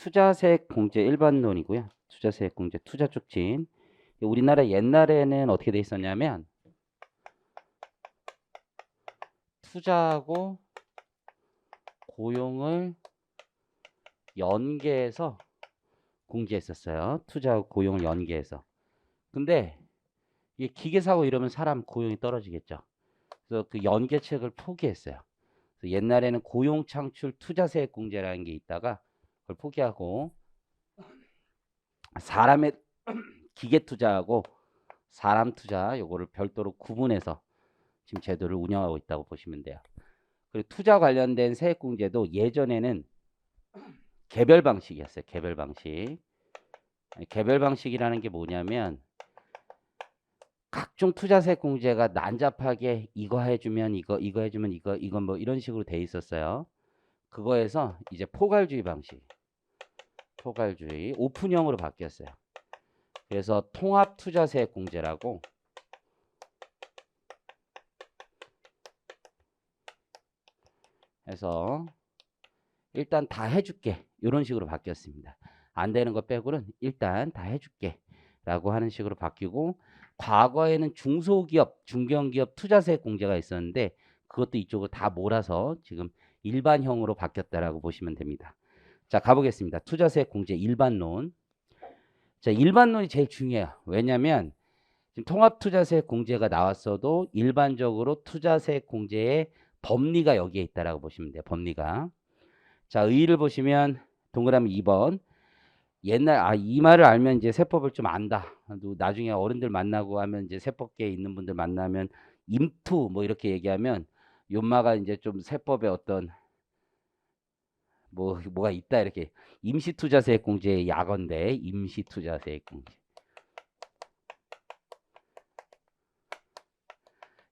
투자세액 공제 일반론이고요. 투자세액 공제 투자 촉진. 우리나라 옛날에는 어떻게 돼 있었냐면 투자하고 고용을 연계해서 공제했었어요. 투자하고 고용을 연계해서. 근데 이게 기계 사고 이러면 사람 고용이 떨어지겠죠. 그래서 그 연계책을 포기했어요. 그래서 옛날에는 고용 창출 투자세액 공제라는 게 있다가 그걸 포기하고 사람의 기계 투자하고 사람 투자 요거를 별도로 구분해서 지금 제도를 운영하고 있다고 보시면 돼요. 그리고 투자 관련된 세액 공제도 예전에는 개별 방식이었어요. 개별 방식. 개별 방식이라는 게 뭐냐면 각종 투자세 공제가 난잡하게 이거 해주면 이거 해주면 이건 뭐 이런 식으로 돼 있었어요. 그거에서 이제 포괄주의 방식, 포괄주의 오픈형으로 바뀌었어요. 그래서 통합 투자세 공제라고 해서 일단 다 해줄게 이런 식으로 바뀌었습니다. 안 되는 거 빼고는 일단 다 해줄게 라고 하는 식으로 바뀌고 과거에는 중소기업, 중견기업 투자세 공제가 있었는데 그것도 이쪽으로 다 몰아서 지금 일반형으로 바뀌었다라고 보시면 됩니다. 자, 가보겠습니다. 투자세 공제 일반론. 자, 일반론이 제일 중요해요. 왜냐하면 지금 통합투자세 공제가 나왔어도 일반적으로 투자세 공제의 법리가 여기에 있다라고 보시면 돼요. 법리가. 자, 의의를 보시면 동그라미 2번. 옛날 이 말을 알면 이제 세법을 좀 안다. 나중에 어른들 만나고 하면 이제 세법계에 있는 분들 만나면 임투 뭐 이렇게 얘기하면 요마가 이제 좀 세법의 어떤 뭐가 있다 이렇게 임시투자세액 공제의 약언데 임시투자세액 공제.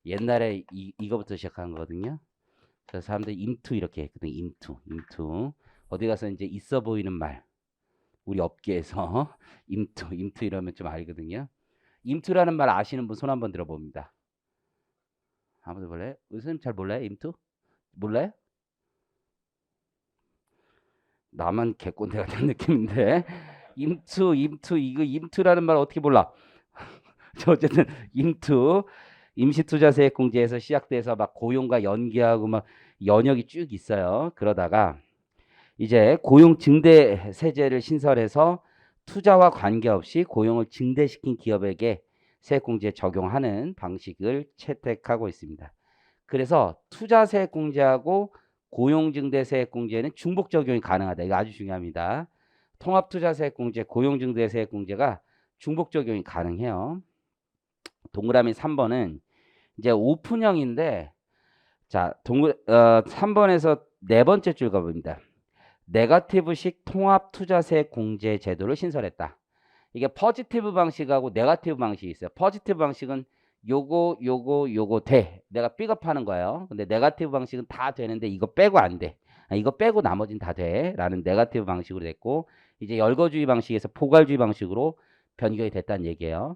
옛날에 이거부터 시작한 거거든요. 그래서 사람들이 임투 이렇게 했거든요. 임투. 어디 가서 이제 있어 보이는 말. 우리 업계에서 임투 이러면 좀 알거든요. 임투라는 말 아시는 분 손 한번 들어봅니다. 한번 들어볼래요? 선생님 잘 몰라요? 임투? 몰라요? 나만 개꼰대 같은 느낌인데 임투 이거 임투라는 말 어떻게 몰라? 어쨌든 임투 임시투자세액 공제에서 시작돼서 막 고용과 연계하고 막 연역이 쭉 있어요. 그러다가 이제 고용 증대 세제를 신설해서 투자와 관계없이 고용을 증대시킨 기업에게 세액공제 적용하는 방식을 채택하고 있습니다. 그래서 투자세액공제하고 고용증대세액공제는 중복 적용이 가능하다. 이거 아주 중요합니다. 통합투자세액공제, 고용증대세액공제가 중복 적용이 가능해요. 동그라미 3번은 이제 오픈형인데 자, 3번에서 네 번째 줄 가봅니다. 네거티브식 통합 투자세 공제 제도를 신설했다. 이게 포지티브 방식하고 네거티브 방식이 있어요. 포지티브 방식은 요거 돼. 내가 픽업하는 거예요. 근데 네거티브 방식은 다 되는데 이거 빼고 안 돼. 이거 빼고 나머진 다 돼. 라는 네거티브 방식으로 됐고 이제 열거주의 방식에서 포괄주의 방식으로 변경이 됐다는 얘기예요.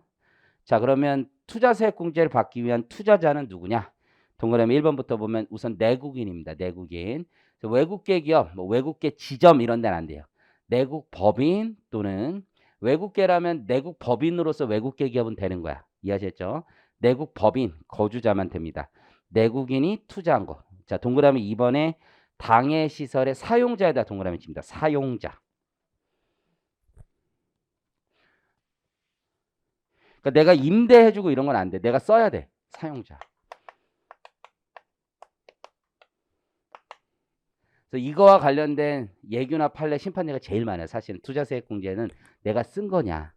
자, 그러면 투자세 공제를 받기 위한 투자자는 누구냐? 동그라미 1번부터 보면 우선 내국인입니다. 내국인. 외국계 기업, 외국계 지점 이런 데는 안 돼요. 내국 법인 또는 외국계라면 내국 법인으로서 외국계 기업은 되는 거야. 이해하셨죠? 내국 법인, 거주자만 됩니다. 내국인이 투자한 거. 자, 동그라미 2번에 당해 시설의 사용자에다 동그라미 칩니다. 사용자. 그러니까 내가 임대해주고 이런 건 안 돼. 내가 써야 돼. 사용자. 그래서 이거와 관련된 예규나 판례 심판례가 제일 많아요. 사실은 투자세액 공제는 내가 쓴 거냐.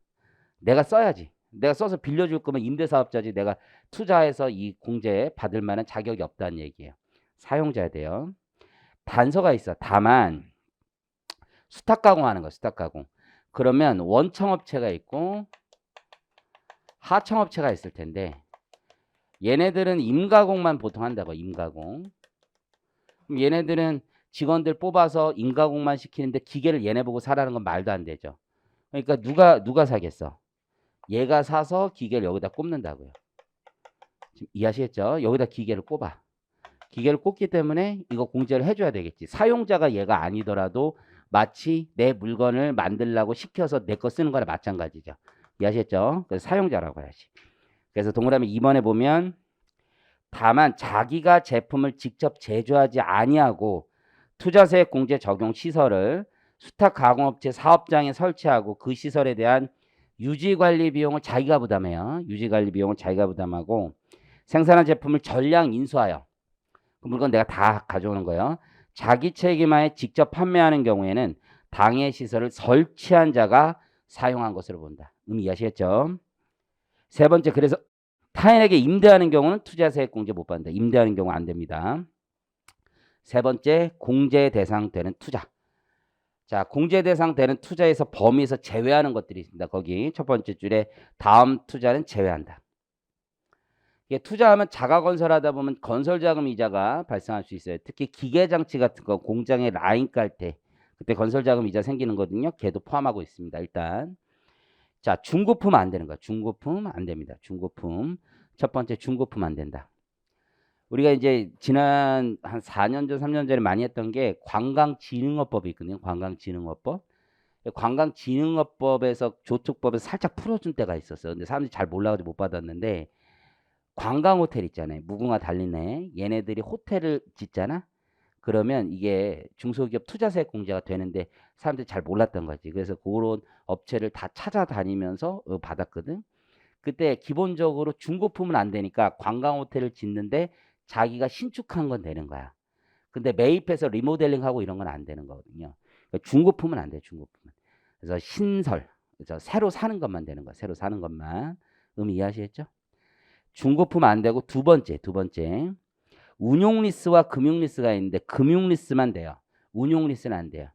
내가 써야지. 내가 써서 빌려줄 거면 임대사업자지 내가 투자해서 이 공제 받을 만한 자격이 없다는 얘기예요. 사용자야 돼요. 단서가 있어. 다만 수탁 가공하는 거. 수탁 가공. 그러면 원청업체가 있고 하청업체가 있을 텐데 얘네들은 임가공만 보통 한다고. 임가공. 그럼 얘네들은 직원들 뽑아서 임가공만 시키는데 기계를 얘네 보고 사라는 건 말도 안 되죠. 그러니까 누가 사겠어? 얘가 사서 기계를 여기다 꼽는다고요. 지금 이해하시겠죠? 여기다 기계를 꼽아. 기계를 꼽기 때문에 이거 공제를 해줘야 되겠지. 사용자가 얘가 아니더라도 마치 내 물건을 만들라고 시켜서 내 거 쓰는 거랑 마찬가지죠. 이해하셨죠? 그래서 사용자라고 해야지. 그래서 동그라미 2번에 보면 다만 자기가 제품을 직접 제조하지 아니하고 투자세액 공제 적용 시설을 수탁 가공업체 사업장에 설치하고 그 시설에 대한 유지관리 비용을 자기가 부담해요. 유지관리 비용을 자기가 부담하고 생산한 제품을 전량 인수하여 그 물건 내가 다 가져오는 거예요. 자기 책임하에 직접 판매하는 경우에는 당해 시설을 설치한 자가 사용한 것으로 본다. 이해하시겠죠? 세 번째, 그래서 타인에게 임대하는 경우는 투자세액 공제 못 받는다. 임대하는 경우 안 됩니다. 세 번째, 공제 대상 되는 투자. 자, 공제 대상 되는 투자에서 범위에서 제외하는 것들이 있습니다. 거기 첫 번째 줄에 다음 투자는 제외한다. 이게 투자하면 자가 건설하다 보면 건설 자금 이자가 발생할 수 있어요. 특히 기계 장치 같은 거 공장에 라인 깔 때 그때 건설 자금 이자 생기는 거거든요. 걔도 포함하고 있습니다. 일단 자, 중고품 안 되는 거야. 중고품 안 됩니다. 중고품 첫 번째 중고품 안 된다. 우리가 이제 지난 한 4년 전, 3년 전에 많이 했던 게 관광진흥업법이 있거든요. 관광진흥업법. 관광진흥업법에서 조특법에서 살짝 풀어준 때가 있었어요. 근데 사람들이 잘 몰라가지고 못 받았는데 관광호텔 있잖아요. 무궁화 달리네. 얘네들이 호텔을 짓잖아. 그러면 이게 중소기업 투자세액 공제가 되는데 사람들이 잘 몰랐던 거지. 그래서 그런 업체를 다 찾아다니면서 받았거든. 그때 기본적으로 중고품은 안 되니까 관광호텔을 짓는데 자기가 신축한 건 되는 거야. 근데 매입해서 리모델링하고 이런 건 안 되는 거거든요. 그러니까 중고품은 안 돼, 중고품은. 그래서 신설, 그래서 새로 사는 것만 되는 거야. 새로 사는 것만. 이해하시겠죠? 중고품 안 되고 두 번째. 운용 리스와 금융 리스가 있는데 금융 리스만 돼요. 운용 리스는 안 돼요.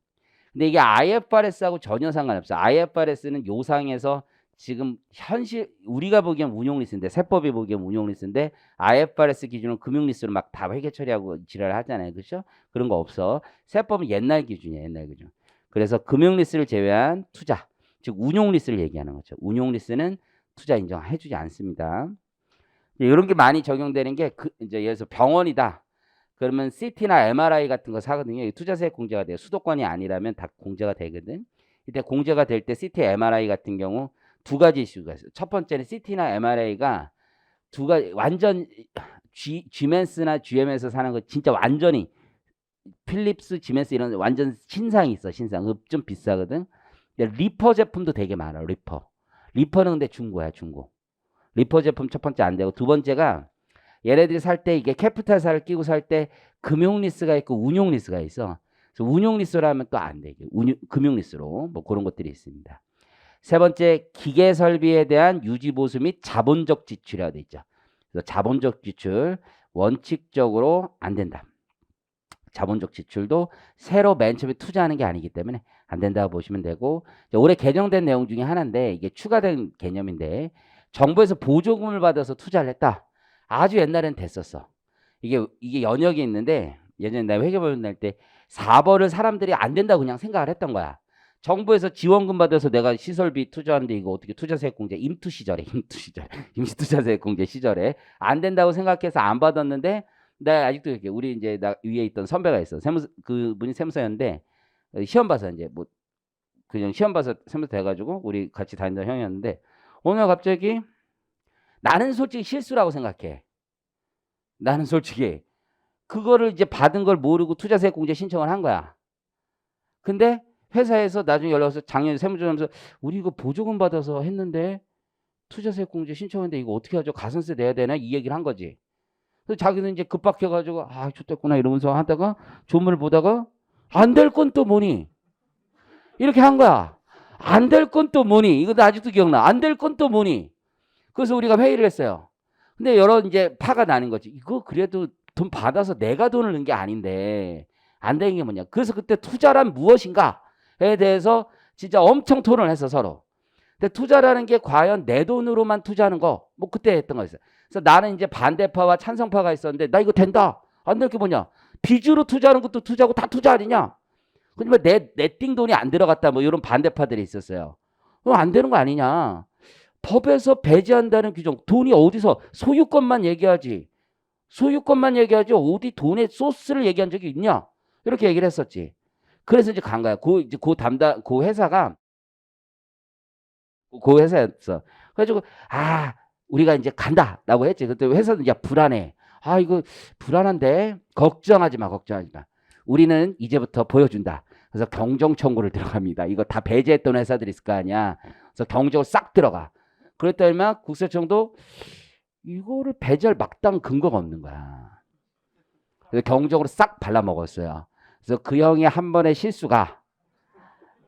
근데 이게 IFRS하고 전혀 상관없어요. IFRS는 요상에서 지금 현실 우리가 보기엔 운용 리스인데 세법이 보기엔 운용 리스인데 IFRS 기준은 금융 리스로 막 다 회계 처리하고 지랄을 하잖아요. 그렇죠? 그런 거 없어. 세법은 옛날 기준이에요. 옛날 기준. 그래서 금융 리스를 제외한 투자, 즉 운용 리스를 얘기하는 거죠. 운용 리스는 투자 인정해 주지 않습니다. 이런 게 많이 적용되는 게 이제 예를 들어서 병원이다. 그러면 CT나 MRI 같은 거 사거든요. 투자세액 공제가 돼요. 수도권이 아니라면 다 공제가 되거든. 이때 공제가 될 때 CT, MRI 같은 경우 두 가지 이슈가 있어요. 첫 번째는 CT나 MRI가 두 가지 완전 G맨스나 GM에서 사는 거 진짜 완전히 필립스, 지멘스 이런 완전 신상이 있어. 신상. 좀 비싸거든. 근데 리퍼 제품도 되게 많아. 리퍼는 근데 중고야. 중고. 리퍼 제품 첫 번째 안 되고 두 번째가 얘네들이 살 때 이게 캐피탈사를 끼고 살 때 금융 리스가 있고 운용 리스가 있어. 그래서 운용 리스라면 또 안 돼. 금융 리스로 뭐 그런 것들이 있습니다. 세 번째, 기계 설비에 대한 유지 보수 및 자본적 지출이라고 돼 있죠. 그래서 자본적 지출 원칙적으로 안 된다. 자본적 지출도 새로 맨 처음에 투자하는 게 아니기 때문에 안 된다고 보시면 되고, 올해 개정된 내용 중에 하나인데 이게 추가된 개념인데 정부에서 보조금을 받아서 투자를 했다. 아주 옛날엔 됐었어. 이게 연역이 있는데 예전에 내가 회계법인 낼 때 4번을 사람들이 안 된다고 그냥 생각을 했던 거야. 정부에서 지원금 받아서 내가 시설비 투자하는데 이거 어떻게 투자세액 공제 임투 시절에 임시투자세액 공제 시절에 안 된다고 생각해서 안 받았는데 나 아직도 이렇게 우리 이제 나 위에 있던 선배가 있어. 그분이 세무사였는데 시험 봐서 이제 뭐 그냥 시험 봐서 세무사 돼가지고 우리 같이 다니던 형이었는데 오늘 갑자기 나는 솔직히 실수라고 생각해. 나는 솔직히 그거를 이제 받은 걸 모르고 투자세액 공제 신청을 한 거야. 근데 회사에서 나중에 연락 와서 작년에 세무조사하면서 우리 이거 보조금 받아서 했는데 투자세액 공제 신청했는데 이거 어떻게 하죠? 가산세 내야 되나? 이 얘기를 한 거지. 그래서 자기는 이제 급박해가지고 아 좋댔구나 이러면서 하다가 조문을 보다가 안 될 건 또 뭐니? 이렇게 한 거야. 안 될 건 또 뭐니? 이거 나 아직도 기억나. 안 될 건 또 뭐니? 그래서 우리가 회의를 했어요. 근데 여러 이제 파가 나는 거지. 이거 그래도 돈 받아서 내가 돈을 넣은 게 아닌데 안 되는 게 뭐냐. 그래서 그때 투자란 무엇인가에 대해서 진짜 엄청 토론을 했어 서로. 근데 투자라는 게 과연 내 돈으로만 투자하는 거 뭐 그때 했던 거였어요. 그래서 나는 이제 반대파와 찬성파가 있었는데 나 이거 된다. 안 될 게 뭐냐. 빚으로 투자하는 것도 투자고 다 투자 아니냐. 근데 내 띵돈이 안 들어갔다 뭐 이런 반대파들이 있었어요. 안 되는 거 아니냐. 법에서 배제한다는 규정. 돈이 어디서 소유권만 얘기하지. 소유권만 얘기하지 어디 돈의 소스를 얘기한 적이 있냐. 이렇게 얘기를 했었지. 그래서 이제 간 거야. 이제 그 회사였어. 그래가지고 우리가 이제 간다라고 했지. 그때 회사도 이제 불안해. 이거 불안한데 걱정하지 마. 우리는 이제부터 보여준다. 그래서 경정 청구를 들어갑니다. 이거 다 배제했던 회사들이 있을 거 아니야. 그래서 경정을 싹 들어가. 그랬더니만 국세청도 이거를 배제할 마땅 근거가 없는 거야. 그래서 경정으로 싹 발라먹었어요. 그래서 그 형이 한 번의 실수가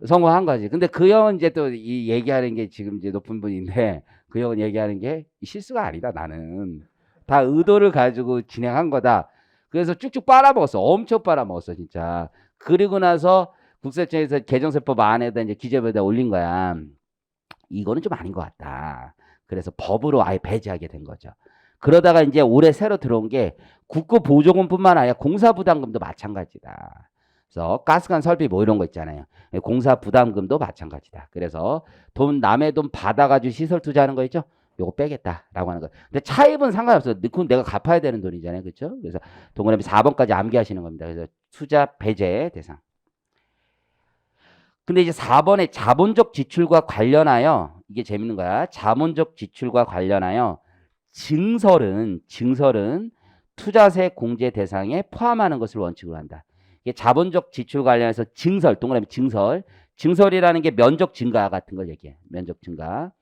성공한 거지. 근데 그 형은 이제 또 이 얘기하는 게 지금 이제 높은 분인데 그 형은 얘기하는 게 실수가 아니다. 나는 다 의도를 가지고 진행한 거다. 그래서 쭉쭉 빨아먹었어. 엄청 빨아먹었어, 진짜. 그리고 나서 국세청에서 개정세법 안에다 이제 기재부에다 올린 거야. 이거는 좀 아닌 것 같다. 그래서 법으로 아예 배제하게 된 거죠. 그러다가 이제 올해 새로 들어온 게 국고보조금뿐만 아니라 공사부담금도 마찬가지다. 그래서 가스관 설비 뭐 이런 거 있잖아요. 공사부담금도 마찬가지다. 그래서 남의 돈 받아가지고 시설 투자하는 거 있죠? 요거 빼겠다라고 하는 거. 근데 차입은 상관없어요. 그건 내가 갚아야 되는 돈이잖아요. 그렇죠? 그래서 동그라미 4번까지 암기하시는 겁니다. 그래서 투자 배제 대상. 근데 이제 4번에 자본적 지출과 관련하여 이게 재밌는 거야. 자본적 지출과 관련하여 증설은 투자세 공제 대상에 포함하는 것을 원칙으로 한다. 이게 자본적 지출 관련해서 동그라미 증설이라는 게 면적 증가 같은 걸 얘기해. 면적 증가.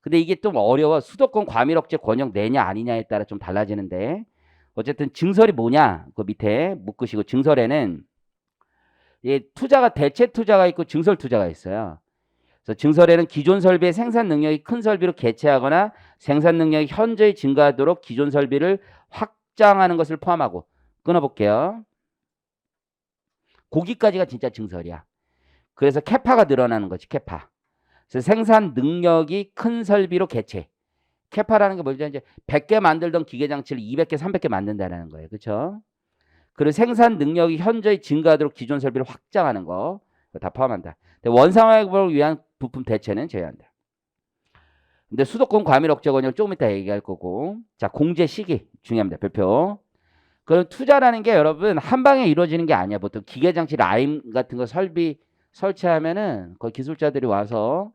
근데 이게 좀 어려워. 수도권 과밀억제 권역 내냐 아니냐에 따라 좀 달라지는데 어쨌든 증설이 뭐냐? 그 밑에 묶으시고 증설에는 투자가 대체 투자가 있고 증설 투자가 있어요. 그래서 증설에는 기존 설비의 생산 능력이 큰 설비로 개체하거나 생산 능력이 현저히 증가하도록 기존 설비를 확장하는 것을 포함하고 끊어볼게요. 거기까지가 진짜 증설이야. 그래서 캐파가 늘어나는 거지. 캐파. 그래서 생산 능력이 큰 설비로 개체. 캐파라는 게 뭐죠? 이제 100개 만들던 기계 장치를 200개, 300개 만든다는 거예요. 그렇죠? 그리고 생산 능력이 현저히 증가하도록 기존 설비를 확장하는 거 다 포함한다. 원상회복을 위한 부품 대체는 제외한다. 근데 수도권 과밀억제 권역을 조금 이따 얘기할 거고. 자, 공제 시기 중요합니다. 별표. 그럼 투자라는 게 여러분 한 방에 이루어지는 게 아니야. 보통 기계 장치 라인 같은 거 설치하면은 거기 기술자들이 와서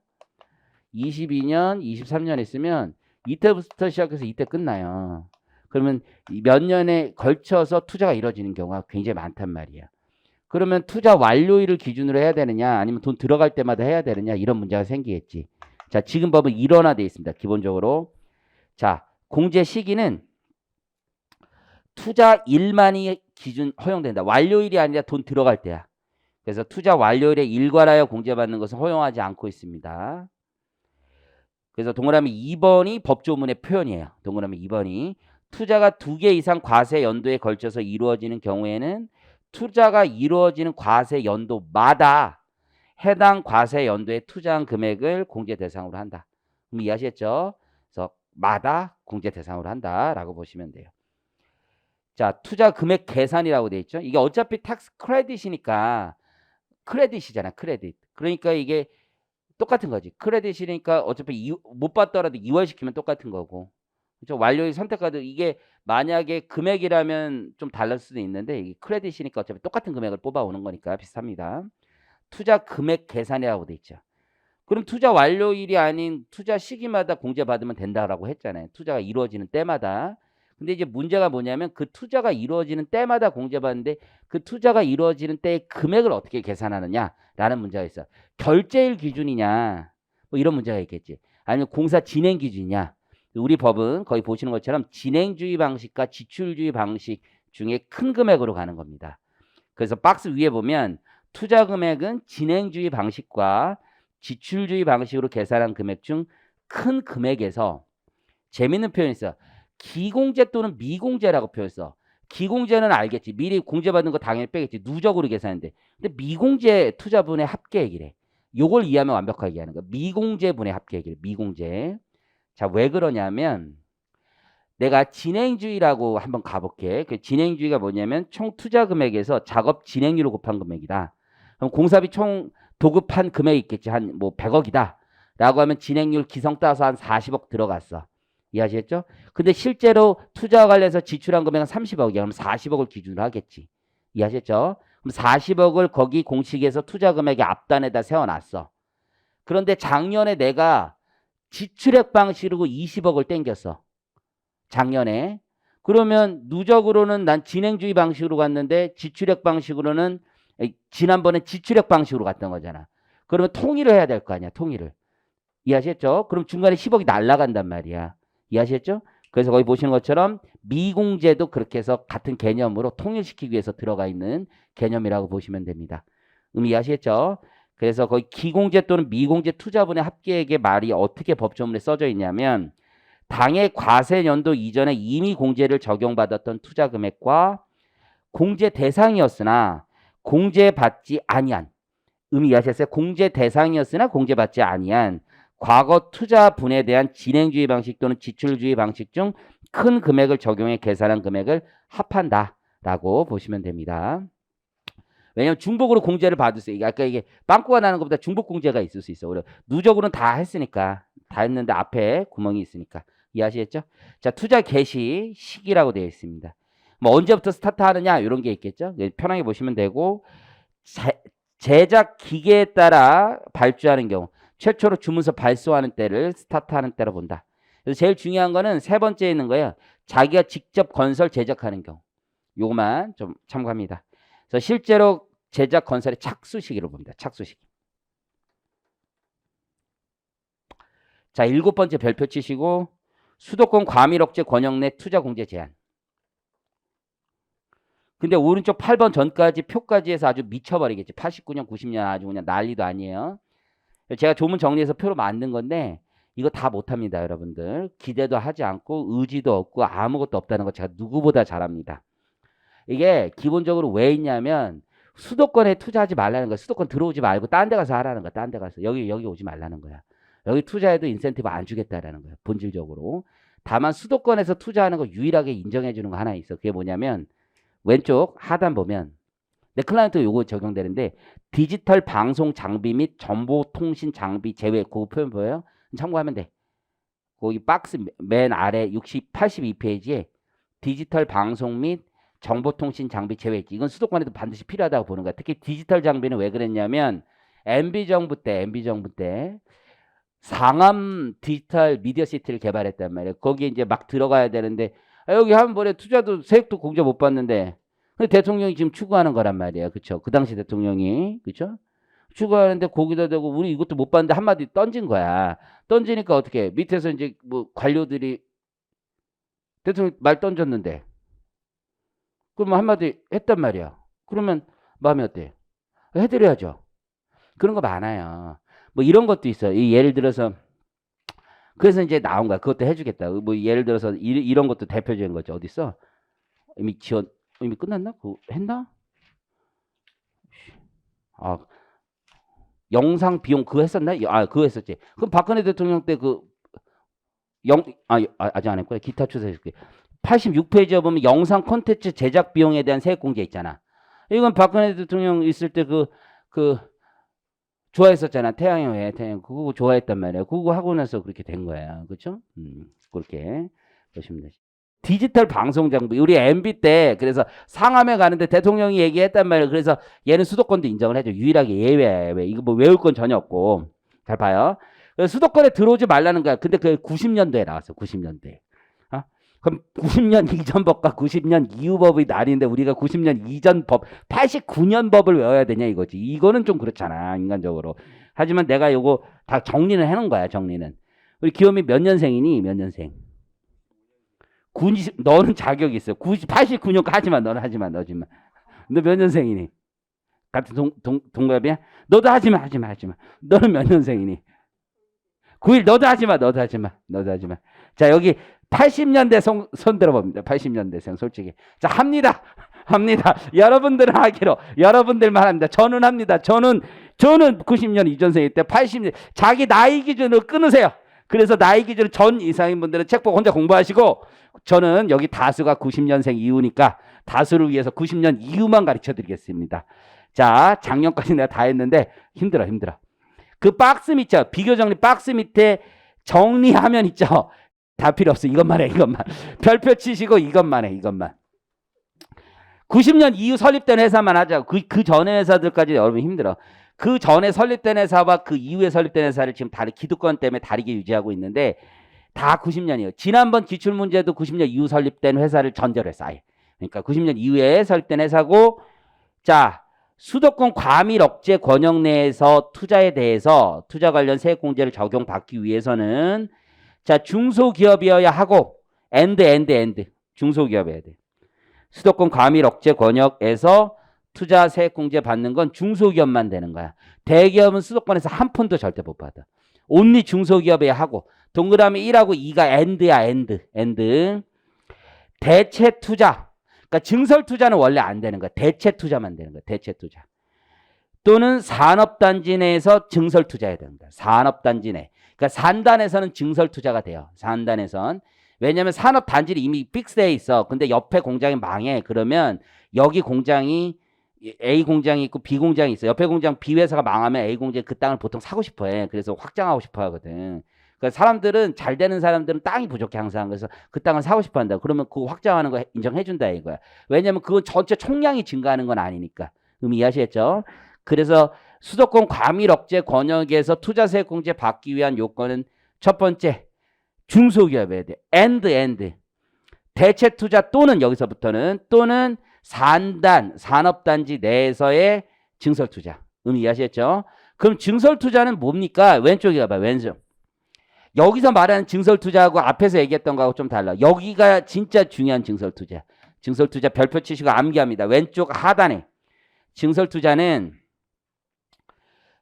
22년, 23년 있으면 이때부터 시작해서 이때 끝나요. 그러면 몇 년에 걸쳐서 투자가 이루어지는 경우가 굉장히 많단 말이야. 그러면 투자 완료일을 기준으로 해야 되느냐 아니면 돈 들어갈 때마다 해야 되느냐 이런 문제가 생기겠지. 자, 지금 법은 일원화되어 있습니다. 기본적으로. 자, 공제 시기는 투자 일만이 기준 허용된다. 완료일이 아니라 돈 들어갈 때야. 그래서 투자 완료일에 일괄하여 공제받는 것은 허용하지 않고 있습니다. 그래서 동그라미 2번이 법조문의 표현이에요. 동그라미 2번이 투자가 2개 이상 과세 연도에 걸쳐서 이루어지는 경우에는 투자가 이루어지는 과세 연도마다 해당 과세 연도에 투자한 금액을 공제 대상으로 한다. 그럼 이해하셨죠? 그래서 마다 공제 대상으로 한다라고 보시면 돼요. 자, 투자 금액 계산이라고 돼 있죠. 이게 어차피 텍스 크레딧이니까 크레딧이잖아. 크레딧. 그러니까 이게 똑같은 거지. 크레딧이니까 어차피 못 받더라도 이월시키면 똑같은 거고. 그렇죠? 완료일 선택카드 이게 만약에 금액이라면 좀 다를 수도 있는데 이게 크레딧이니까 어차피 똑같은 금액을 뽑아오는 거니까 비슷합니다. 투자 금액 계산이라고 돼 있죠. 그럼 투자 완료일이 아닌 투자 시기마다 공제받으면 된다라고 했잖아요. 투자가 이루어지는 때마다. 근데 이제 문제가 뭐냐면 그 투자가 이루어지는 때마다 공제받는데 그 투자가 이루어지는 때의 금액을 어떻게 계산하느냐라는 문제가 있어. 결제일 기준이냐 뭐 이런 문제가 있겠지. 아니면 공사 진행 기준이냐. 우리 법은 거기 보시는 것처럼 진행주의 방식과 지출주의 방식 중에 큰 금액으로 가는 겁니다. 그래서 박스 위에 보면 투자 금액은 진행주의 방식과 지출주의 방식으로 계산한 금액 중 큰 금액에서 재밌는 표현이 있어요. 기공제 또는 미공제라고 표현했어. 기공제는 알겠지. 미리 공제받는 거 당연히 빼겠지. 누적으로 계산인데. 근데 미공제 투자분의 합계액이래. 요걸 이해하면 완벽하게 이해하는 거야. 미공제분의 합계액이래. 미공제. 자, 왜 그러냐면 내가 진행주의라고 한번 가볼게. 그 진행주의가 뭐냐면 총 투자 금액에서 작업 진행률을 곱한 금액이다. 그럼 공사비 총 도급한 금액이 있겠지. 한 뭐 100억이다. 라고 하면 진행률 기성 따서 한 40억 들어갔어. 이해하시겠죠? 근데 실제로 투자와 관련해서 지출한 금액은 30억이야. 그럼 40억을 기준으로 하겠지. 이해하셨죠? 그럼 40억을 거기 공식에서 투자 금액의 앞단에다 세워놨어. 그런데 작년에 내가 지출액 방식으로 20억을 땡겼어. 작년에. 그러면 누적으로는 난 진행주의 방식으로 갔는데 지출액 방식으로는 지난번에 지출액 방식으로 갔던 거잖아. 그러면 통일을 해야 될 거 아니야. 통일을. 이해하셨죠? 그럼 중간에 10억이 날아간단 말이야. 이해하셨죠? 그래서 거기 보시는 것처럼 미공제도 그렇게 해서 같은 개념으로 통일시키기 위해서 들어가 있는 개념이라고 보시면 됩니다. 이해하시겠죠? 그래서 거기 기공제 또는 미공제 투자분의 합계액의 말이 어떻게 법조문에 써져 있냐면 당해 과세 연도 이전에 이미 공제를 적용받았던 투자 금액과 공제 대상이었으나 공제받지 아니한 이해하셨어요? 공제 대상이었으나 공제받지 아니한 과거 투자분에 대한 진행주의 방식 또는 지출주의 방식 중 큰 금액을 적용해 계산한 금액을 합한다라고 보시면 됩니다. 왜냐하면 중복으로 공제를 받을 수 있어요. 아까 이게 빵꾸가 나는 것보다 중복 공제가 있을 수 있어. 그래 누적으로는 다 했으니까 다 했는데 앞에 구멍이 있으니까 이해하시겠죠? 자, 투자 개시 시기라고 되어 있습니다. 뭐 언제부터 스타트하느냐 이런 게 있겠죠. 편하게 보시면 되고 제작 기계에 따라 발주하는 경우 최초로 주문서 발송하는 때를 스타트하는 때로 본다. 그래서 제일 중요한 거는 세 번째에 있는 거예요. 자기가 직접 건설 제작하는 경우. 요거만 좀 참고합니다. 그래서 실제로 제작 건설의 착수 시기로 봅니다. 착수 시기. 자, 7번째 별표 치시고 수도권 과밀억제 권역 내 투자 공제 제한. 근데 오른쪽 8번 전까지 표까지 해서 아주 미쳐버리겠지. 89년, 90년 아주 그냥 난리도 아니에요. 제가 조문 정리해서 표로 만든 건데 이거 다 못합니다. 여러분들. 기대도 하지 않고 의지도 없고 아무것도 없다는 거 제가 누구보다 잘합니다. 이게 기본적으로 왜 있냐면 수도권에 투자하지 말라는 거야. 수도권 들어오지 말고 딴 데 가서 하라는 거야. 딴 데 가서. 여기 오지 말라는 거야. 여기 투자해도 인센티브 안 주겠다라는 거야. 본질적으로. 다만 수도권에서 투자하는 거 유일하게 인정해 주는 거 하나 있어. 그게 뭐냐면 왼쪽 하단 보면 내 클라이언트 요거 적용되는데 디지털 방송 장비 및 정보통신 장비 제외 그 표현 보여요? 참고하면 돼. 거기 박스 맨 아래 82페이지에 디지털 방송 및 정보통신 장비 제외. 이건 수도권에도 반드시 필요하다고 보는 거야. 특히 디지털 장비는 왜 그랬냐면 MB정부 때 상암 디지털 미디어 시티를 개발했단 말이에요. 거기에 이제 막 들어가야 되는데 여기 한 번에 투자도 세액도 공제 못 받는데 근데 대통령이 지금 추구하는 거란 말이에요. 그렇죠? 그 당시 대통령이 그렇죠? 추구하는데 거기다 대고 우리 이것도 못 받는데 한마디 던진 거야. 던지니까 어떻게 밑에서 이제 뭐 관료들이 대통령 말 던졌는데 그러면 한마디 했단 말이야. 그러면 마음이 어때? 해드려야죠. 그런 거 많아요. 뭐 이런 것도 있어요. 예를 들어서 그래서 이제 나온 거야. 그것도 해주겠다. 뭐 예를 들어서 이런 것도 대표적인 거죠. 어디 있어? 이미 이미 끝났나? 그거 했나? 아, 영상 비용 그거 했었나? 그거 했었지. 그럼 박근혜 대통령 때 아직 안 했구나. 기타 추세해줄게. 86페이지에 보면 영상 콘텐츠 제작 비용에 대한 세액 공제 있잖아. 이건 박근혜 대통령 있을 때 좋아했었잖아. 태양의 회, 그거 좋아했단 말이야. 그거 하고 나서 그렇게 된 거야. 그렇죠? 그렇게 보시면 되죠. 디지털 방송 장비 우리 MB 때 그래서 상암에 가는데 대통령이 얘기했단 말이에요. 그래서 얘는 수도권도 인정을 해줘. 유일하게 예외. 이거 뭐 외울 건 전혀 없고. 잘 봐요. 수도권에 들어오지 말라는 거야. 근데 그 90년도에 나왔어. 90년도에. 그럼 90년 이전 법과 90년 이후 법이 나뉘는데 우리가 90년 이전 법 89년 법을 외워야 되냐 이거지. 이거는 좀 그렇잖아. 인간적으로. 하지만 내가 요거 다 정리는 해놓은 거야. 정리는. 우리 기욤이 몇 년생이니? 몇 년생? 너는 자격이 있어. 89년 하지마. 너는 하지마. 너 몇 년생이니? 같은 동갑이야? 너도 하지마. 너는 몇 년생이니? 91 너도 하지마. 자 여기 80년대 손 들어봅니다. 80년대생 솔직히. 자 합니다. 여러분들은 하기로. 여러분들만 합니다. 저는 합니다. 저는 90년 이전생일 때 80년 자기 나이 기준으로 끊으세요. 그래서 나이 기준 전 이상인 분들은 책 보고 혼자 공부하시고 저는 여기 다수가 90년생 이후니까 다수를 위해서 90년 이후만 가르쳐 드리겠습니다. 자 작년까지 내가 다 했는데 힘들어. 그 박스 밑에 비교 정리 박스 밑에 정리하면 있죠. 다 필요 없어. 이것만 해. 별표 치시고 이것만 해. 90년 이후 설립된 회사만 하자. 그 전에 회사들까지 여러분 힘들어. 그 전에 설립된 회사와 그 이후에 설립된 회사를 지금 기득권 때문에 다르게 유지하고 있는데 다 90년이에요. 지난번 기출문제도 90년 이후 설립된 회사를 전제로 했어. 아예. 그러니까 90년 이후에 설립된 회사고, 자, 수도권 과밀 억제 권역 내에서 투자에 대해서 투자 관련 세액공제를 적용받기 위해서는 자, 중소기업이어야 하고 엔드 중소기업이어야 돼. 수도권 과밀 억제 권역에서 투자 세액공제 받는 건 중소기업만 되는 거야. 대기업은 수도권에서 한 푼도 절대 못 받아. 온리 중소기업이어야 하고, 동그라미 1하고 2가 엔드야. 대체 투자. 그러니까 증설 투자는 원래 안 되는 거야. 대체 투자만 되는 거야. 대체 투자. 또는 산업단지 내에서 증설 투자해야 된다. 산업단지 내. 그러니까 산단에서는 증설 투자가 돼요. 산단에선. 왜냐하면 산업단지는 이미 픽스되어 있어. 근데 옆에 공장이 망해. 그러면 여기 공장이 A 공장이 있고 B 공장이 있어. 옆에 공장 B 회사가 망하면 A 공장이 그 땅을 보통 사고 싶어 해. 그래서 확장하고 싶어 하거든. 그러니까 사람들은, 잘 되는 사람들은 땅이 부족해 항상. 그래서 그 땅을 사고 싶어 한다. 그러면 그거 확장하는 거 인정해 준다 이거야. 왜냐면 그건 전체 총량이 증가하는 건 아니니까. 이해하시겠죠? 그래서 수도권 과밀 억제 권역에서 투자세액 공제 받기 위한 요건은 첫 번째, 중소기업이어야 돼. 엔드. 대체 투자 또는 여기서부터는 또는 산단, 산업단지 내에서의 증설 투자. 이해하시겠죠? 그럼 증설 투자는 뭡니까? 왼쪽에 가봐. 왼쪽. 여기서 말하는 증설 투자하고 앞에서 얘기했던 거하고 좀 달라. 여기가 진짜 중요한 증설 투자. 증설 투자 별표 치시고 암기합니다. 왼쪽 하단에. 증설 투자는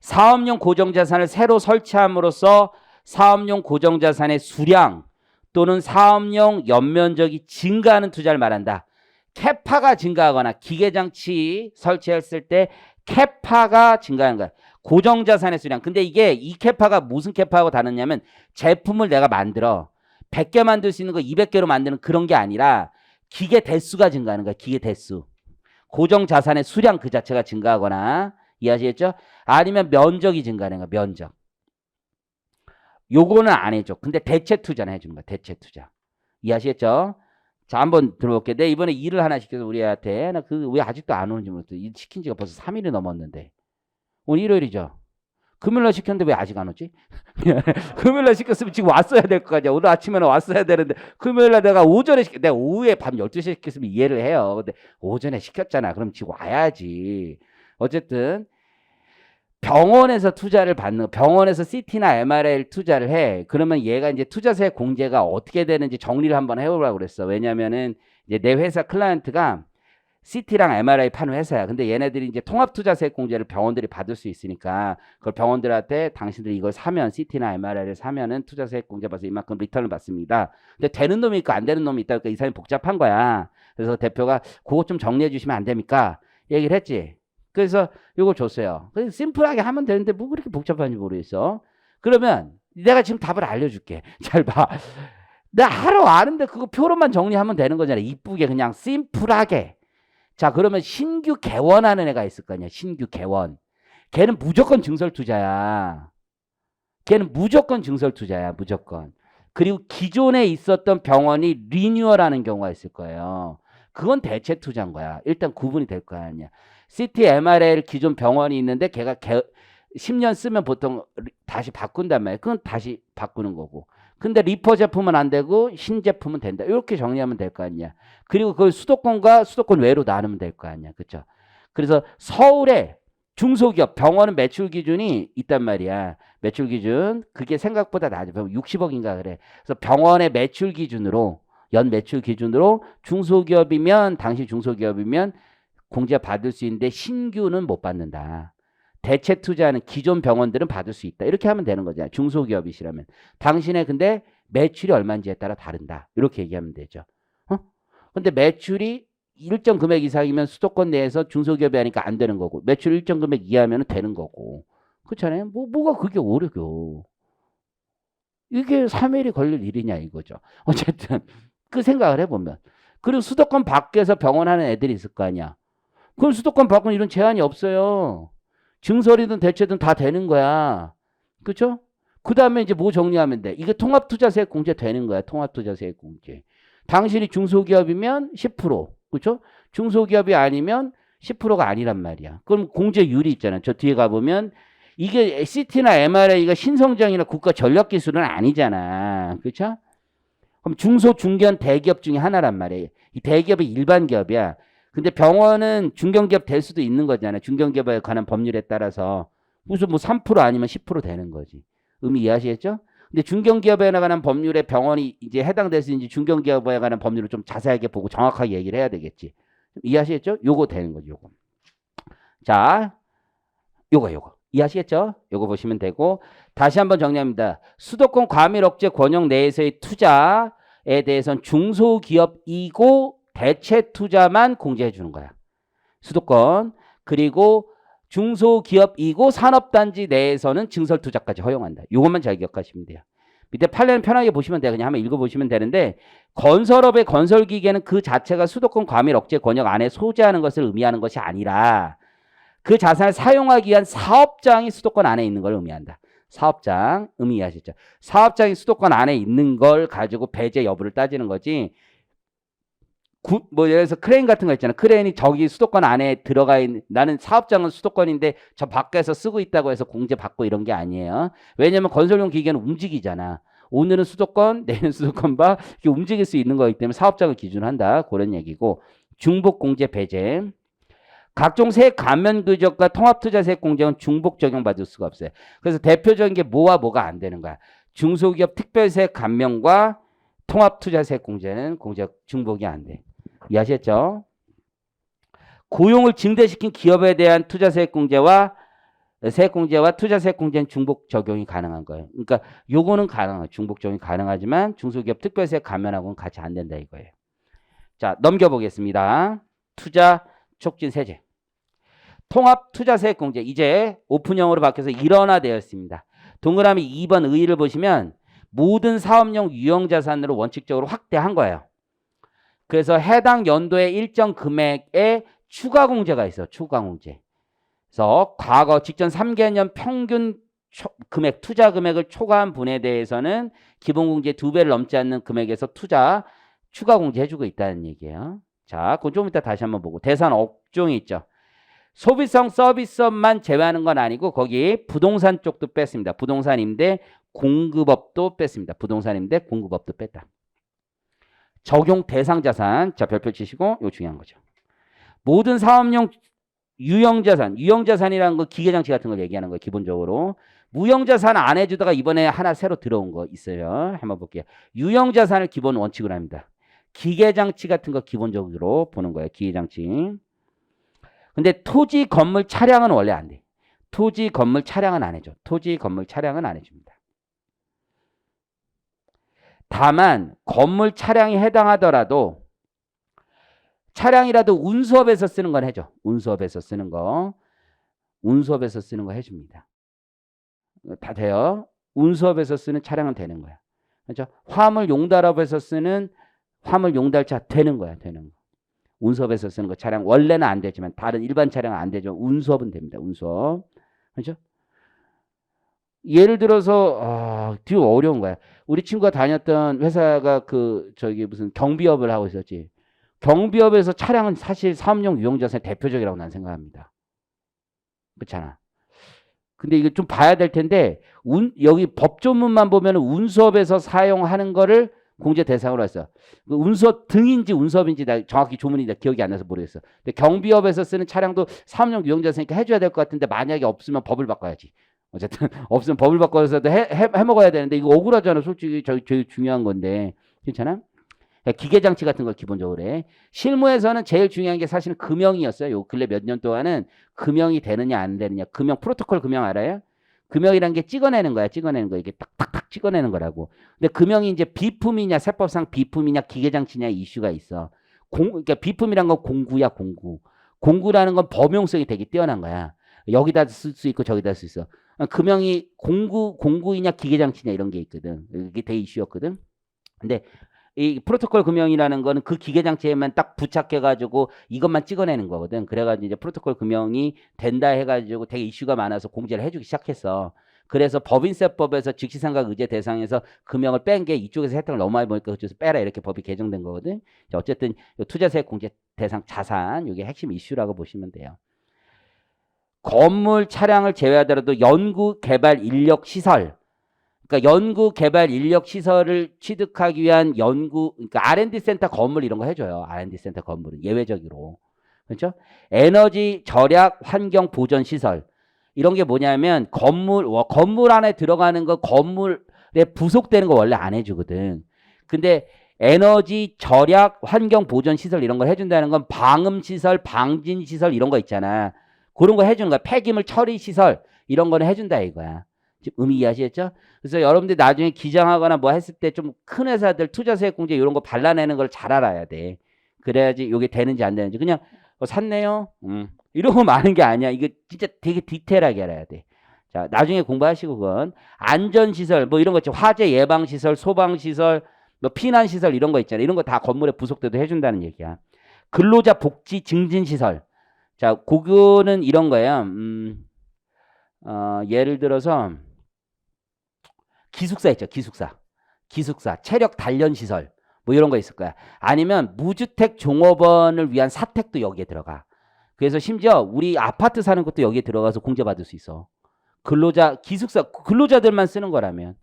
사업용 고정자산을 새로 설치함으로써 사업용 고정자산의 수량 또는 사업용 연면적이 증가하는 투자를 말한다. 캐파가 증가하거나 기계장치 설치했을 때 캐파가 증가하는 거야. 고정자산의 수량. 근데 이게 이 캐파가 무슨 캐파하고 다르냐면 제품을 내가 만들어 100개 만들 수 있는 거 200개로 만드는 그런 게 아니라 기계 대수가 증가하는 거야. 기계 대수. 고정자산의 수량 그 자체가 증가하거나, 이해하시겠죠? 아니면 면적이 증가하는 거야. 면적. 요거는 안 해줘. 근데 대체 투자는 해주는 거야. 대체 투자. 이해하시겠죠? 자, 한번 들어볼게. 내가 이번에 일을 하나 시켜서 우리 애한테, 나 왜 아직도 안 오는지 모르겠어. 일 시킨 지가 벌써 3일이 넘었는데. 오늘 일요일이죠? 금요일날 시켰는데 왜 아직 안 오지? 금요일날 시켰으면 지금 왔어야 될 거 아니야. 오늘 아침에는 왔어야 되는데, 금요일날 내가 오전에 내가 오후에 밤 12시에 시켰으면 이해를 해요. 근데 오전에 시켰잖아. 그럼 지금 와야지. 어쨌든 병원에서 투자를 받는, 병원에서 CT나 MRI 투자를 해. 그러면 얘가 이제 투자세 공제가 어떻게 되는지 정리를 한번 해보라고 그랬어. 왜냐면은 이제 내 회사 클라이언트가 CT랑 MRI 파는 회사야. 근데 얘네들이 이제 통합투자세 공제를 병원들이 받을 수 있으니까 그걸 병원들한테 당신들이 이걸 사면, CT나 MRI를 사면은 투자세 공제 받아서 이만큼 리턴을 받습니다. 근데 되는 놈이 있고 안 되는 놈이 있다 보니까 이 사람이 복잡한 거야. 그래서 대표가 그거 좀 정리해 주시면 안 됩니까? 얘기를 했지. 그래서 이거 줬어요. 그래서 심플하게 하면 되는데 뭐 그렇게 복잡한지 모르겠어. 그러면 내가 지금 답을 알려줄게. 잘 봐. 나 하러 아는데 그거 표로만 정리하면 되는 거잖아. 이쁘게 그냥 심플하게. 자, 그러면 신규 개원하는 애가 있을 거 아니야. 신규 개원. 걔는 무조건 증설 투자야. 걔는 무조건 증설 투자야. 무조건. 그리고 기존에 있었던 병원이 리뉴얼하는 경우가 있을 거예요. 그건 대체 투자인 거야. 일단 구분이 될 거 아니야. CT, MRI 기존 병원이 있는데 걔가 10년 쓰면 보통 다시 바꾼단 말이야. 그건 다시 바꾸는 거고. 근데 리퍼 제품은 안 되고 신제품은 된다. 이렇게 정리하면 될 거 아니야. 그리고 그걸 수도권과 수도권 외로 나누면 될 거 아니야. 그렇죠? 그래서 서울에 중소기업 병원은 매출 기준이 있단 말이야. 매출 기준. 그게 생각보다 낮아. 60억인가 그래. 그래서 병원의 매출 기준으로, 연 매출 기준으로 중소기업이면, 당시 중소기업이면 공제 받을 수 있는데 신규는 못 받는다. 대체 투자하는 기존 병원들은 받을 수 있다. 이렇게 하면 되는 거잖아요. 중소기업이시라면. 당신의 근데 매출이 얼마인지에 따라 다른다. 이렇게 얘기하면 되죠. 근데 매출이 일정 금액 이상이면 수도권 내에서 중소기업이 하니까 안 되는 거고, 매출 일정 금액 이하면 되는 거고. 그렇잖아요. 뭐가 그게 어려워. 이게 3일이 걸릴 일이냐 이거죠. 어쨌든 그 생각을 해보면. 그리고 수도권 밖에서 병원 하는 애들이 있을 거 아니야. 그럼 수도권 밖은 이런 제한이 없어요. 증설이든 대체든 다 되는 거야. 그렇죠? 그 다음에 이제 뭐 정리하면 돼? 이게 통합투자세 공제 되는 거야. 통합투자세 공제. 당신이 중소기업이면 10%. 그렇죠? 중소기업이 아니면 10%가 아니란 말이야. 그럼 공제율이 있잖아. 저 뒤에 가보면 이게 CT나 MRA가 신성장이나 국가 전략기술은 아니잖아. 그렇죠? 그럼 중소, 중견, 대기업 중에 하나란 말이에요. 이 대기업이 일반 기업이야. 근데 병원은 중견기업 될 수도 있는 거잖아. 중견기업에 관한 법률에 따라서. 무슨 뭐 3% 아니면 10% 되는 거지. 의미 이해하시겠죠? 근데 중견기업에 관한 법률에 병원이 이제 해당될 수 있는지 중견기업에 관한 법률을 좀 자세하게 보고 정확하게 얘기를 해야 되겠지. 이해하시겠죠? 요거 되는 거죠. 요거. 자, 요거. 이해하시겠죠? 요거 보시면 되고 다시 한번 정리합니다. 수도권 과밀 억제 권역 내에서의 투자에 대해서는 중소기업이고 대체 투자만 공제해 주는 거야. 수도권. 그리고 중소기업이고 산업단지 내에서는 증설투자까지 허용한다. 이것만 잘 기억하시면 돼요. 밑에 판례는 편하게 보시면 돼요. 그냥 한번 읽어보시면 되는데 건설업의 건설기계는 그 자체가 수도권 과밀 억제 권역 안에 소재하는 것을 의미하는 것이 아니라 그 자산을 사용하기 위한 사업장이 수도권 안에 있는 걸 의미한다. 사업장 의미 이해하시죠? 사업장이 수도권 안에 있는 걸 가지고 배제 여부를 따지는 거지. 뭐 예를 들어서 크레인 같은 거 있잖아. 크레인이 저기 수도권 안에 들어가 있는, 나는 사업장은 수도권인데 저 밖에서 쓰고 있다고 해서 공제 받고 이런 게 아니에요. 왜냐면 건설용 기계는 움직이잖아. 오늘은 수도권, 내일은 수도권 봐. 이렇게 움직일 수 있는 거기 때문에 사업장을 기준으로 한다. 그런 얘기고. 중복 공제 배제. 각종 세액 감면 규정과 통합투자세액 공제는 중복 적용받을 수가 없어요. 그래서 대표적인 게 뭐와 뭐가 안 되는 거야. 중소기업 특별세액 감면과 통합투자세액 공제는 공제 중복이 안 돼. 이해하셨죠? 고용을 증대시킨 기업에 대한 투자세액 공제와 세액 공제와 투자세액 공제는 중복 적용이 가능한 거예요. 그러니까 요거는 가능해요. 중복 적용이 가능하지만 중소기업 특별세액 감면하고는 같이 안 된다 이거예요. 자, 넘겨보겠습니다. 투자 촉진 세제. 통합 투자세액 공제. 이제 오픈형으로 바뀌어서 일원화되어 있습니다. 동그라미 2번 의의를 보시면 모든 사업용 유형자산으로 원칙적으로 확대한 거예요. 그래서 해당 연도의 일정 금액에 추가 공제가 있어요. 추가 공제. 그래서 과거 직전 3개년 평균 금액, 투자 금액을 초과한 분에 대해서는 기본공제 2배를 넘지 않는 금액에서 추가 공제 해주고 있다는 얘기예요. 자, 그건 좀 이따 다시 한번 보고. 대상 업종이 있죠. 소비성 서비스업만 제외하는 건 아니고 거기 부동산 쪽도 뺐습니다. 부동산 임대 공급업도 뺐습니다. 부동산 임대 공급업도 뺐다. 적용 대상 자산. 자, 별표 치시고 이거 중요한 거죠. 모든 사업용 유형자산이라는 거 기계장치 같은 걸 얘기하는 거예요. 기본적으로. 무형자산 안 해주다가 이번에 하나 새로 들어온 거 있어요. 한번 볼게요. 유형자산을 기본 원칙으로 합니다. 기계장치 같은 거 기본적으로 보는 거예요. 기계장치. 근데 토지, 건물, 차량은 원래 안 돼. 토지, 건물, 차량은 안 해줘. 토지, 건물, 차량은 안 해줍니다. 다만 건물, 차량이 해당하더라도 차량이라도 운수업에서 쓰는 건 해줘. 운수업에서 쓰는 거 해줍니다. 다 돼요. 운수업에서 쓰는 차량은 되는 거야. 그렇죠? 화물 용달업에서 쓰는 화물 용달차 되는 거야. 되는 거. 운수업에서 쓰는 거 차량 원래는 안 되지만 다른 일반 차량은 안 되지만 운수업은 됩니다. 운수업. 그렇죠? 예를 들어서 되게 어려운 거야. 우리 친구가 다녔던 회사가 무슨 경비업을 하고 있었지. 경비업에서 차량은 사실 사업용 유형자산의 대표적이라고 난 생각합니다. 그렇잖아. 근데 이거 좀 봐야 될 텐데 여기 법조문만 보면 운수업에서 사용하는 거를 공제 대상으로 했어. 운수업 등인지 운수업인지 나 정확히 조문이 기억이 안 나서 모르겠어. 근데 경비업에서 쓰는 차량도 사업용 유형자산이니까 해줘야 될 것 같은데 만약에 없으면 법을 바꿔야지. 어쨌든 없으면 법을 바꿔서도 해 먹어야 되는데 이거 억울하잖아. 솔직히 제일 중요한 건데. 괜찮아? 기계장치 같은 걸 기본적으로 해. 실무에서는 제일 중요한 게 사실은 금형이었어요. 요 근래 몇 년 동안은 금형이 되느냐 안 되느냐. 금형 프로토콜 금형 알아요? 금형이란 게 찍어내는 거야. 찍어내는 거. 이게 딱딱딱 찍어내는 거라고. 근데 금형이 이제 비품이냐 세법상 비품이냐 기계장치냐 이슈가 있어. 그러니까 비품이란 건 공구야 공구. 공구라는 건 범용성이 되게 뛰어난 거야. 여기다 쓸 수 있고 저기다 쓸 수 있어. 금형이 공구이냐 기계장치냐 이런 게 있거든. 이게 되게 이슈였거든. 근데 이 프로토콜 금형이라는 거는 그 기계장치에만 딱 부착해가지고 이것만 찍어내는 거거든. 그래가지고 이제 프로토콜 금형이 된다 해가지고 되게 이슈가 많아서 공제를 해주기 시작했어. 그래서 법인세법에서 즉시상각 의제 대상에서 금액을 뺀 게 이쪽에서 혜택을 너무 많이 보니까 그쪽에서 빼라 이렇게 법이 개정된 거거든. 자, 어쨌든 투자세 공제 대상 자산 이게 핵심 이슈라고 보시면 돼요. 건물, 차량을 제외하더라도 연구, 개발, 인력, 시설. 그러니까 연구, 개발, 인력, 시설을 취득하기 위한 연구, 그러니까 R&D 센터 건물 이런 거 해줘요. R&D 센터 건물은 예외적으로. 그렇죠? 에너지 절약, 환경 보전 시설. 이런 게 뭐냐면 건물 안에 들어가는 거 건물에 부속되는 거 원래 안 해주거든. 근데 에너지 절약, 환경 보전 시설 이런 걸 해준다는 건 방음 시설, 방진 시설 이런 거 있잖아. 그런 거 해주는 거야. 폐기물 처리 시설 이런 거는 해준다 이거야. 지금 의미 이해하시겠죠? 그래서 여러분들이 나중에 기장하거나 뭐 했을 때 좀 큰 회사들 투자세액 공제 이런 거 발라내는 걸 잘 알아야 돼. 그래야지 이게 되는지 안 되는지. 그냥 샀네요. 이러고 마는 게 아니야. 이거 진짜 되게 디테일하게 알아야 돼. 자, 나중에 공부하시고 그건 안전시설 뭐 이런 거 있죠. 화재 예방시설, 소방시설, 뭐 피난시설 이런 거 있잖아요. 이런 거 다 건물에 부속돼도 해준다는 얘기야. 근로자 복지 증진시설. 자, 그거는 이런 거예요. 예를 들어서 기숙사 있죠. 기숙사 체력 단련 시설 뭐 이런 거 있을 거야. 아니면 무주택 종업원을 위한 사택도 여기에 들어가. 그래서 심지어 우리 아파트 사는 것도 여기에 들어가서 공제받을 수 있어. 기숙사 근로자들만 쓰는 거라면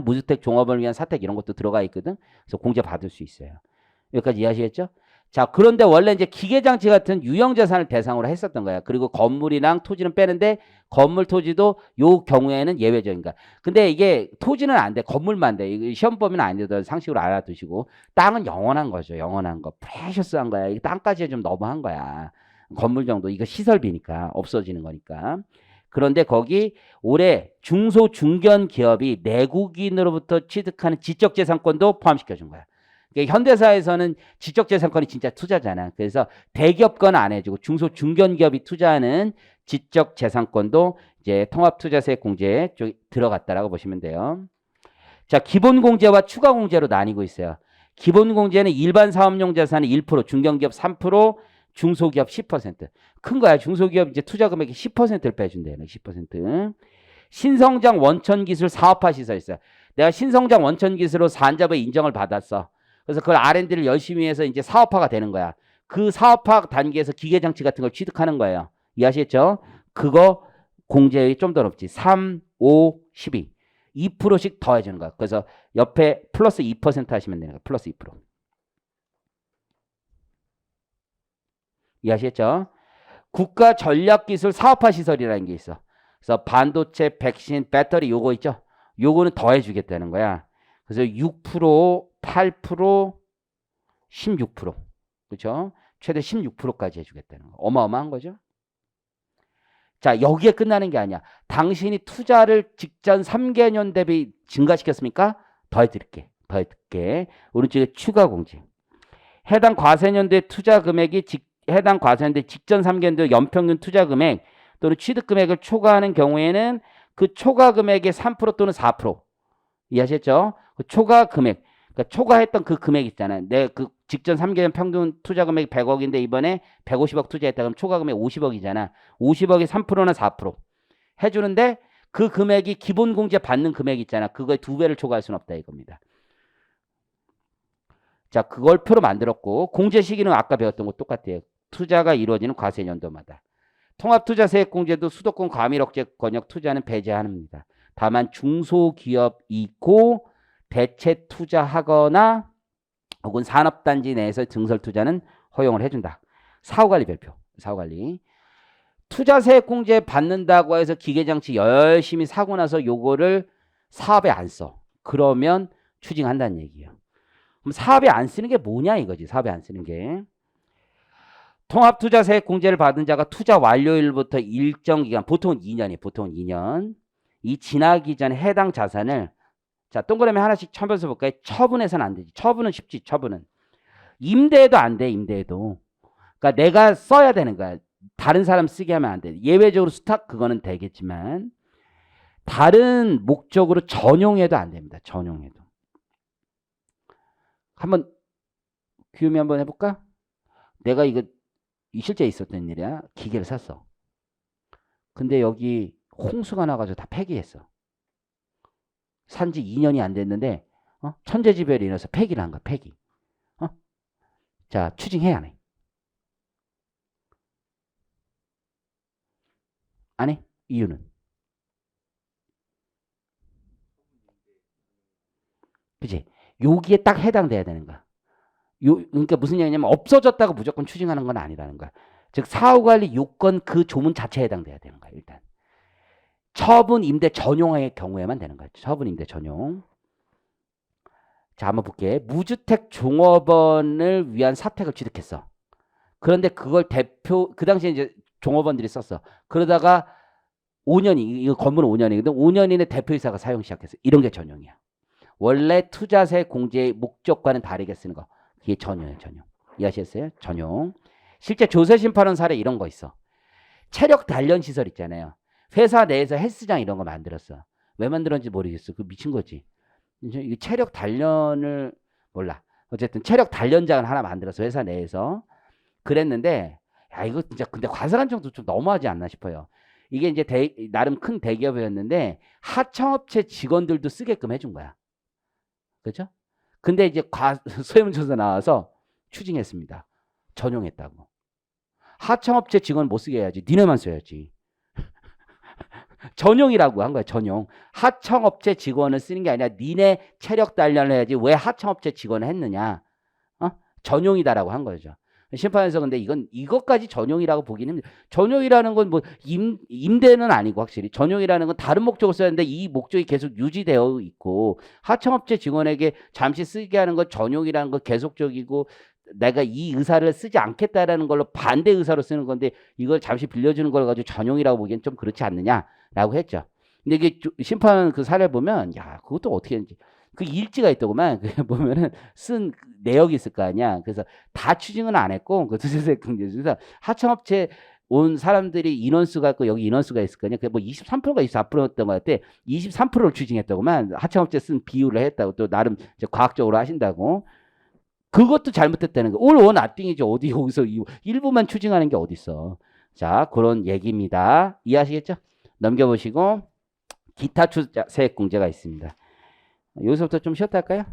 무주택 종업원을 위한 사택 이런 것도 들어가 있거든. 그래서 공제받을 수 있어요. 여기까지 이해하시겠죠? 자, 그런데 원래 이제 기계장치 같은 유형자산을 대상으로 했었던 거야. 그리고 건물이랑 토지는 빼는데 건물 토지도 요 경우에는 예외적인 거야. 근데 이게 토지는 안 돼. 건물만 돼. 시험 범위는 안 돼도 상식으로 알아두시고 땅은 영원한 거죠. 영원한 거. 프레셔스한 거야. 이 땅까지 좀 너무한 거야. 건물 정도. 이거 시설비니까 없어지는 거니까. 그런데 거기 올해 중소 중견 기업이 내국인으로부터 취득하는 지적재산권도 포함시켜 준 거야. 현대사에서는 지적재산권이 진짜 투자잖아. 그래서 대기업 건 안 해주고 중소 중견기업이 투자하는 지적재산권도 이제 통합투자세 공제에 들어갔다라고 보시면 돼요. 자, 기본공제와 추가공제로 나뉘고 있어요. 기본공제는 일반 사업용 자산의 1%, 중견기업 3%, 중소기업 10%. 큰 거야. 중소기업 이제 투자 금액의 10%를 빼준대요. 10%. 신성장 원천기술 사업화 시설 있어요. 내가 신성장 원천기술로 산자부의 인정을 받았어. 그래서 그걸 R&D를 열심히 해서 이제 사업화가 되는 거야. 그 사업화 단계에서 기계장치 같은 걸 취득하는 거예요. 이해하시겠죠? 그거 공제율이 좀 더 높지. 3, 5, 12. 2%씩 더해주는 거야. 그래서 옆에 플러스 2% 하시면 되는 거야. 플러스 2%. 이해하시겠죠? 국가 전략기술 사업화 시설이라는 게 있어. 그래서 반도체, 백신, 배터리 요거 있죠? 요거는 더해주겠다는 거야. 그래서 6%, 8%, 16%. 그렇죠? 최대 16%까지 해주겠다는 거. 어마어마한 거죠. 자, 여기에 끝나는 게 아니야. 당신이 투자를 직전 3개년 대비 증가시켰습니까? 더해드릴게. 오른쪽에 추가 공제. 해당 과세년도의 투자 금액이 해당 과세년도 직전 3개년도 연평균 투자 금액 또는 취득 금액을 초과하는 경우에는 그 초과 금액의 3% 또는 4%. 이해하셨죠? 그 초과 금액. 그러니까 초과했던 그 금액 있잖아요. 내 그 직전 3개년 평균 투자 금액이 100억인데 이번에 150억 투자했다 그러면 초과 금액 50억이잖아. 50억이 3%나 4% 해주는데 그 금액이 기본 공제 받는 금액 있잖아. 그거의 2배를 초과할 수는 없다 이겁니다. 자, 그걸 표로 만들었고 공제 시기는 아까 배웠던 거 똑같아요. 투자가 이루어지는 과세년도마다. 통합투자세액 공제도 수도권 과밀억제 권역 투자는 배제합니다. 다만 중소기업이고 대체 투자하거나 혹은 산업단지 내에서 증설 투자는 허용을 해준다. 사후관리 별표. 사후관리. 투자세액 공제 받는다고 해서 기계장치 열심히 사고 나서 요거를 사업에 안 써. 그러면 추징한다는 얘기예요. 그럼 사업에 안 쓰는 게 뭐냐 이거지. 사업에 안 쓰는 게. 통합투자세액 공제를 받은 자가 투자 완료일부터 일정 기간, 보통은 2년이에요. 보통은 2년. 이 지나기 전에 해당 자산을 자, 동그라미 하나씩 쳐면서 볼까요? 처분해서는 안 되지. 처분은 쉽지. 처분은. 임대해도 안 돼. 임대해도. 그러니까 내가 써야 되는 거야. 다른 사람 쓰게 하면 안 돼. 예외적으로 스탁 그거는 되겠지만 다른 목적으로 전용해도 안 됩니다. 전용해도. 한번 귀요미 한번 해볼까? 내가 이거 실제 있었던 일이야. 기계를 샀어. 근데 여기 홍수가 나가지고 다 폐기했어. 산지 2년이 안 됐는데 천재지변이 일어나서 폐기를 한 거야. 폐기. 자, 추징해 안 해? 안 해? 이유는? 그치? 여기에 딱 해당돼야 되는 거야. 그러니까 무슨 얘기냐면 없어졌다고 무조건 추징하는 건 아니라는 거야. 즉 사후관리 요건 그 조문 자체에 해당돼야 되는 거야. 일단 처분 임대 전용의 경우에만 되는 거야. 처분 임대 전용. 자, 한번 볼게. 무주택 종업원을 위한 사택을 취득했어. 그런데 그걸 그 당시에 이제 종업원들이 썼어. 그러다가 5년이, 이거 건물은 5년이거든. 5년 이내 대표이사가 사용 시작했어. 이런 게 전용이야. 원래 투자세 공제의 목적과는 다르게 쓰는 거. 이게 전용이에요, 전용. 이해하셨어요? 전용. 실제 조세 심판원 사례 이런 거 있어. 체력 단련 시설 있잖아요. 회사 내에서 헬스장 이런 거 만들었어. 왜 만들었는지 모르겠어. 그 미친 거지. 이 체력 단련을 몰라. 어쨌든 체력 단련장을 하나 만들었어. 회사 내에서. 그랬는데 야 이거 진짜 근데 과세관 정도 좀 너무하지 않나 싶어요. 이게 이제 나름 큰 대기업이었는데 하청업체 직원들도 쓰게끔 해준 거야. 그렇죠? 근데 이제 소유문조사 나와서 추징했습니다. 전용했다고. 하청업체 직원 못 쓰게 해야지. 니네만 써야지. 전용이라고 한 거야. 전용. 하청업체 직원을 쓰는 게 아니라 니네 체력 단련을 해야지 왜 하청업체 직원을 했느냐. 전용이다라고 한 거죠. 심판에서 근데 이것까지 전용이라고 보기는 전용이라는 건 뭐 임대는 아니고 확실히 전용이라는 건 다른 목적을 써야 되는데 이 목적이 계속 유지되어 있고 하청업체 직원에게 잠시 쓰게 하는 건 전용이라는 건 계속적이고 내가 이 의사를 쓰지 않겠다라는 걸로 반대 의사로 쓰는 건데 이걸 잠시 빌려주는 걸 가지고 전용이라고 보기엔 좀 그렇지 않느냐라고 했죠. 근데 이게 심판 그 사례 보면 야 그것도 어떻게 했는지 그 일지가 있더구만. 그 보면은 쓴 내역이 있을 거 아니야. 그래서 다 추징은 안 했고 그 투자세 공제에서 하청업체 온 사람들이 인원수가 있고 여기 인원수가 있을 거냐. 그게 뭐 23%가 24%였던 것 같아. 23%를 추징했다고만. 하청업체 쓴 비율을 했다고 또 나름 이제 과학적으로 하신다고. 그것도 잘못했다는 거. 올 원 아띵이죠. 어디 여기서 일부만 추징하는 게 어딨어. 자, 그런 얘기입니다. 이해하시겠죠? 넘겨보시고 기타 투자세 공제가 있습니다. 여기서부터 좀 쉬었다 할까요?